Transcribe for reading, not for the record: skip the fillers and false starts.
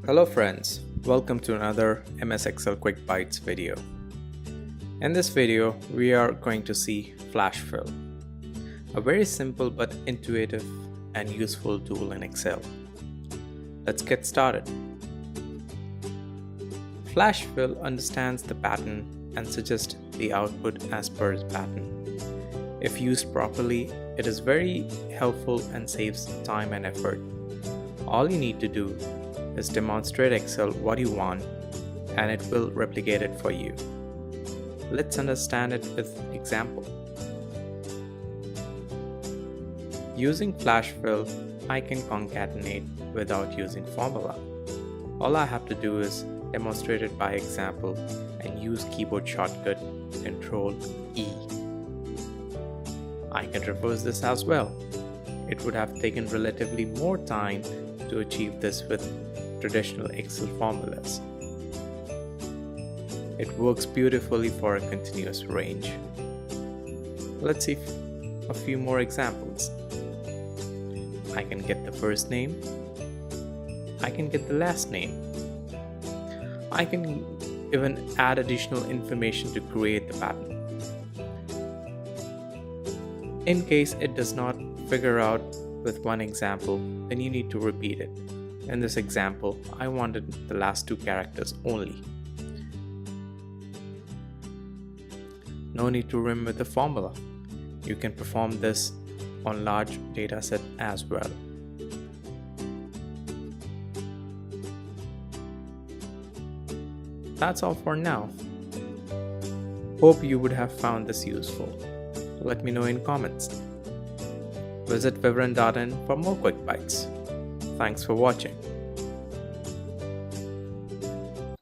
Hello friends, welcome to another MS Excel QuickBytes video. In this video, we are going to see Flash Fill, a very simple but intuitive and useful tool in Excel. Let's get started. Flash Fill understands the pattern and suggests the output as per its pattern. If used properly, it is very helpful and saves time and effort. All you need to do is demonstrate Excel what you want and it will replicate it for you. Let's understand it with example. Using Flash Fill, I can concatenate without using formula. All I have to do is demonstrate it by example and use keyboard shortcut Ctrl-E. I can reverse this as well. It would have taken relatively more time to achieve this with traditional Excel formulas. It works beautifully for a continuous range. Let's see a few more examples. I can get the first name. I can get the last name. I can even add additional information to create the pattern. In case it does not figure out with one example, then you need to repeat it. In this example, I wanted the last two characters only. No need to remember the formula. You can perform this on large dataset as well. That's all for now. Hope you would have found this useful. Let me know in comments. Visit vivran.in for more quick bites. Thanks for watching.